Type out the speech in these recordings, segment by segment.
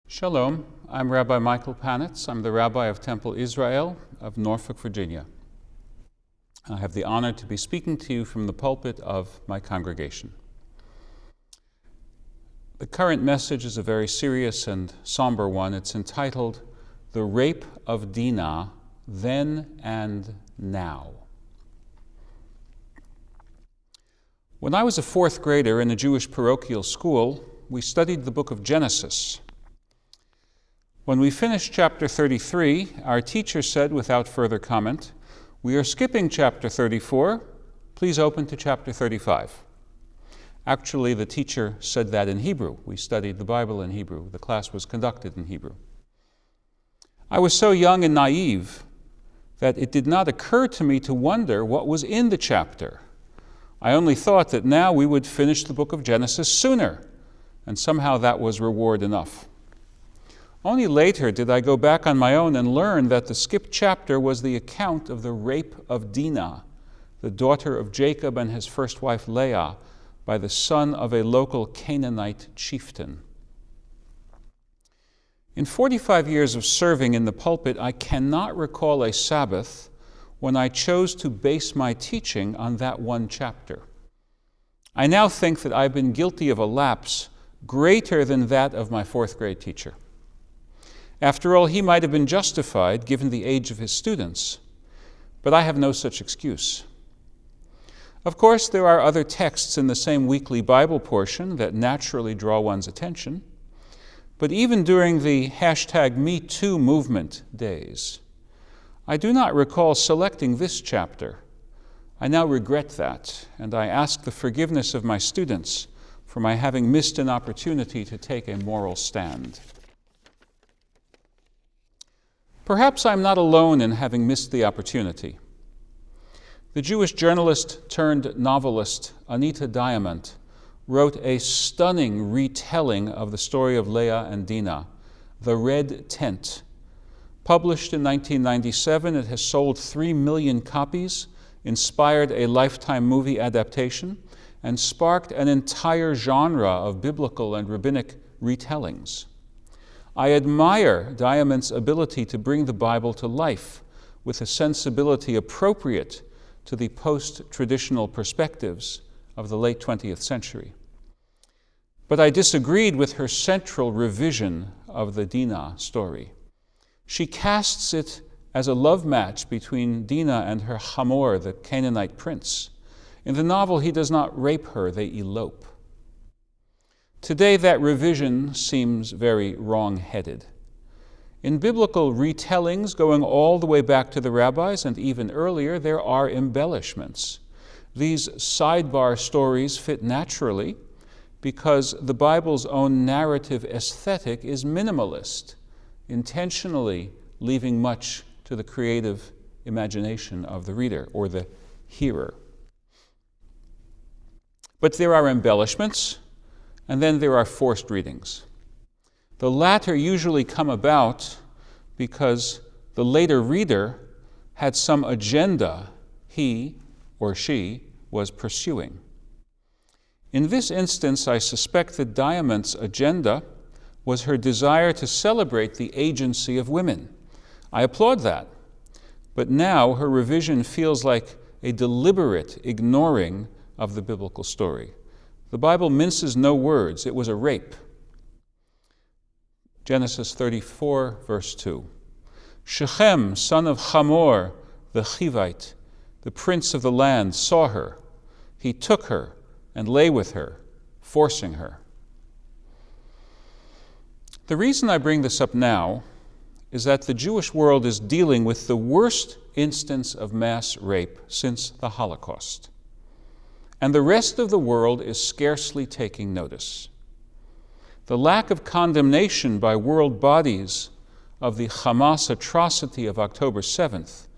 Shalom, I'm Rabbi Michael Panitz. I'm the Rabbi of Temple Israel of Norfolk, Virginia. I have the honor to be speaking to you from the pulpit of my congregation. The current message is a very serious and somber one. It's entitled, "The Rape of Dinah, Then and Now." When I was a fourth grader in a Jewish parochial school, we studied the book of Genesis. When we finished chapter 33, our teacher said without further comment, "We are skipping chapter 34, please open to chapter 35. Actually, the teacher said that in Hebrew. We studied the Bible in Hebrew. The class was conducted in Hebrew. I was so young and naive that it did not occur to me to wonder what was in the chapter. I only thought that now we would finish the book of Genesis sooner, and somehow that was reward enough. Only later did I go back on my own and learn that the skipped chapter was the account of the rape of Dinah, the daughter of Jacob and his first wife Leah, by the son of a local Canaanite chieftain. In 45 years of serving in the pulpit, I cannot recall a Sabbath when I chose to base my teaching on that one chapter. I now think that I've been guilty of a lapse greater than that of my fourth grade teacher. After all, he might have been justified given the age of his students, but I have no such excuse. Of course, there are other texts in the same weekly Bible portion that naturally draw one's attention, but even during the #MeToo movement days, I do not recall selecting this chapter. I now regret that, and I ask the forgiveness of my students for my having missed an opportunity to take a moral stand. Perhaps I'm not alone in having missed the opportunity. The Jewish journalist turned novelist Anita Diamant wrote a stunning retelling of the story of Leah and Dinah, The Red Tent. Published in 1997, it has sold 3 million copies, inspired a Lifetime movie adaptation, and sparked an entire genre of biblical and rabbinic retellings. I admire Diamant's ability to bring the Bible to life with a sensibility appropriate to the post-traditional perspectives of the late 20th century. But I disagreed with her central revision of the Dinah story. She casts it as a love match between Dinah and her Hamor, the Canaanite prince. In the novel, he does not rape her, they elope. Today, that revision seems very wrong-headed. In biblical retellings, going all the way back to the rabbis and even earlier, there are embellishments. These sidebar stories fit naturally because the Bible's own narrative aesthetic is minimalist, intentionally leaving much to the creative imagination of the reader or the hearer. But there are embellishments, and then there are forced readings. The latter usually come about because the later reader had some agenda he or she was pursuing. In this instance, I suspect that Diamant's agenda was her desire to celebrate the agency of women. I applaud that. But now her revision feels like a deliberate ignoring of the biblical story. The Bible minces no words. It was a rape. Genesis 34, verse 2. Shechem, son of Hamor, the Hivite, the prince of the land, saw her. He took her and lay with her, forcing her. The reason I bring this up now is that the Jewish world is dealing with the worst instance of mass rape since the Holocaust. And the rest of the world is scarcely taking notice. The lack of condemnation by world bodies of the Hamas atrocity of October 7th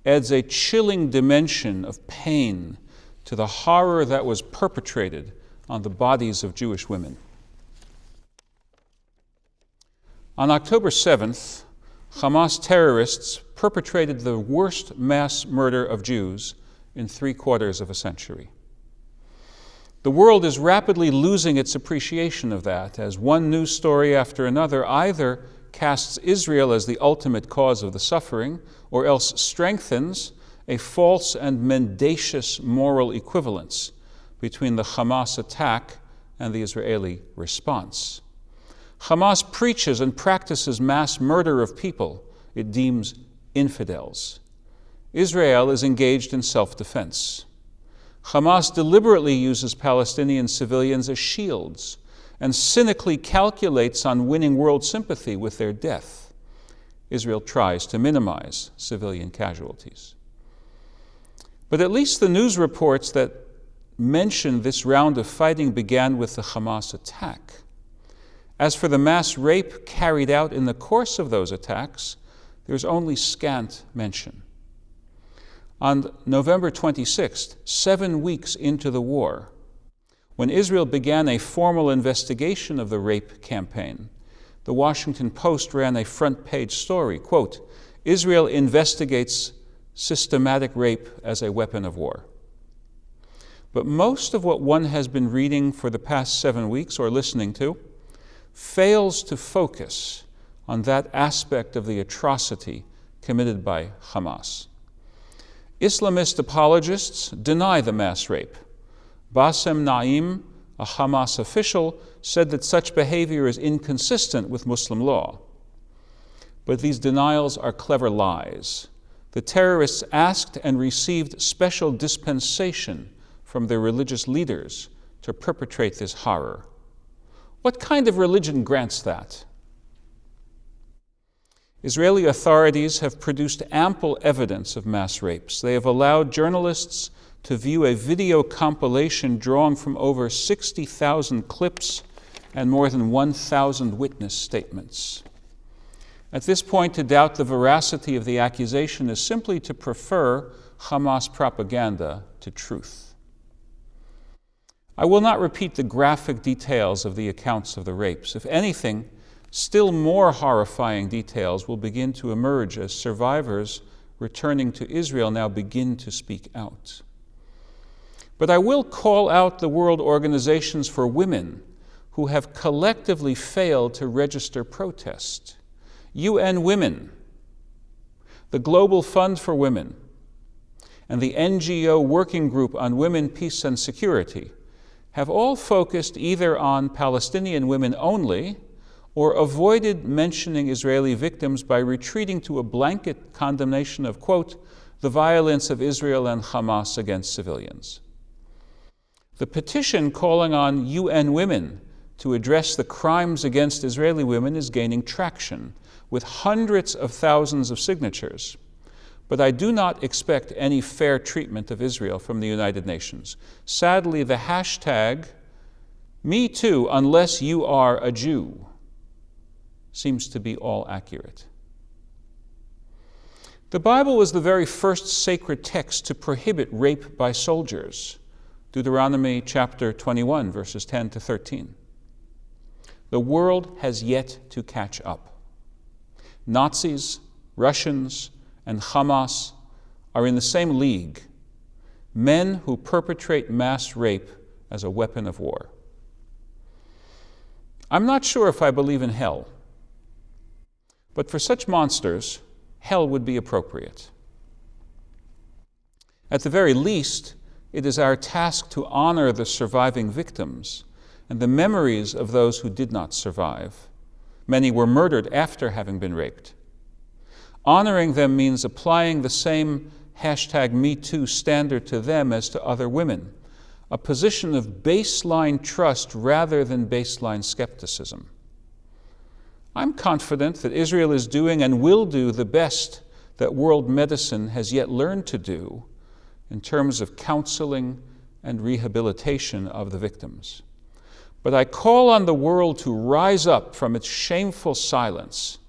adds a chilling dimension of pain to the horror that was perpetrated on the bodies of Jewish women. On October 7th, Hamas terrorists perpetrated the worst mass murder of Jews in 3/4 of a century. The world is rapidly losing its appreciation of that, as one news story after another either casts Israel as the ultimate cause of the suffering, or else strengthens a false and mendacious moral equivalence between the Hamas attack and the Israeli response. Hamas preaches and practices mass murder of people it deems infidels. Israel is engaged in self-defense. Hamas deliberately uses Palestinian civilians as shields and cynically calculates on winning world sympathy with their death. Israel tries to minimize civilian casualties. But at least the news reports that mention this round of fighting began with the Hamas attack. As for the mass rape carried out in the course of those attacks, there's only scant mention. On November 26th, 7 weeks into the war, when Israel began a formal investigation of the rape campaign, the Washington Post ran a front-page story, quote, "Israel investigates systematic rape as a weapon of war." But most of what one has been reading for the past 7 weeks or listening to fails to focus on that aspect of the atrocity committed by Hamas. Islamist apologists deny the mass rape. Bassem Naim, a Hamas official, said that such behavior is inconsistent with Muslim law. But these denials are clever lies. The terrorists asked and received special dispensation from their religious leaders to perpetrate this horror. What kind of religion grants that? Israeli authorities have produced ample evidence of mass rapes. They have allowed journalists to view a video compilation drawn from over 60,000 clips and more than 1,000 witness statements. At this point, to doubt the veracity of the accusation is simply to prefer Hamas propaganda to truth. I will not repeat the graphic details of the accounts of the rapes. If anything, still more horrifying details will begin to emerge as survivors returning to Israel now begin to speak out. But I will call out the world organizations for women who have collectively failed to register protest. UN Women, the Global Fund for Women, and the NGO Working Group on Women, Peace and Security have all focused either on Palestinian women only or avoided mentioning Israeli victims by retreating to a blanket condemnation of, quote, the violence of Israel and Hamas against civilians. The petition calling on UN Women to address the crimes against Israeli women is gaining traction, with hundreds of thousands of signatures. But I do not expect any fair treatment of Israel from the United Nations. Sadly, the hashtag #MeToo unless you are a Jew seems to be all accurate. The Bible was the very first sacred text to prohibit rape by soldiers. Deuteronomy chapter 21, verses 10 to 13. The world has yet to catch up. Nazis, Russians, and Hamas are in the same league, men who perpetrate mass rape as a weapon of war. I'm not sure if I believe in hell, but for such monsters, hell would be appropriate. At the very least, it is our task to honor the surviving victims and the memories of those who did not survive. Many were murdered after having been raped. Honoring them means applying the same hashtag #MeToo standard to them as to other women, a position of baseline trust rather than baseline skepticism. I'm confident that Israel is doing and will do the best that world medicine has yet learned to do in terms of counseling and rehabilitation of the victims. But I call on the world to rise up from its shameful silence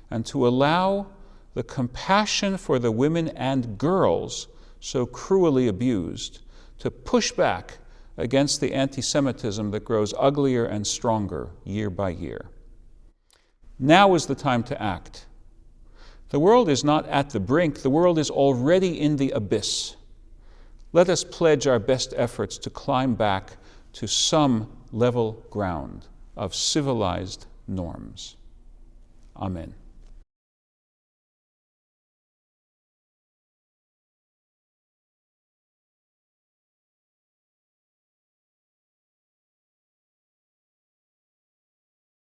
and to allow the compassion for the women and girls so cruelly abused to push back against the anti-Semitism that grows uglier and stronger year by year. Now is the time to act. The world is not at the brink. The world is already in the abyss. Let us pledge our best efforts to climb back to some level ground of civilized norms. Amen.